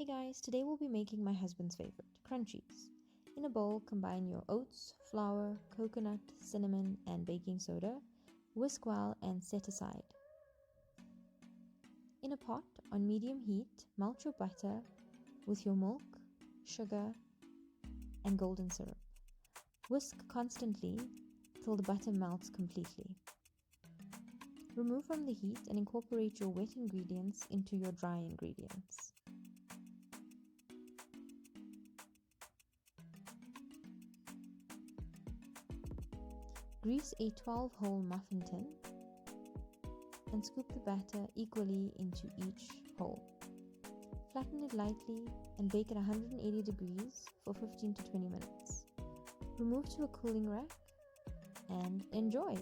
Hey guys, today we'll be making my husband's favorite, Crunchies. In a bowl, combine your oats, flour, coconut, cinnamon, and baking soda. Whisk well and set aside. In a pot, on medium heat, melt your butter with your milk, sugar, and golden syrup. Whisk constantly till the butter melts completely. Remove from the heat and incorporate your wet ingredients into your dry ingredients. Grease a 12-hole muffin tin and scoop the batter equally into each hole. Flatten it lightly and bake at 180 degrees for 15 to 20 minutes. Remove to a cooling rack and enjoy!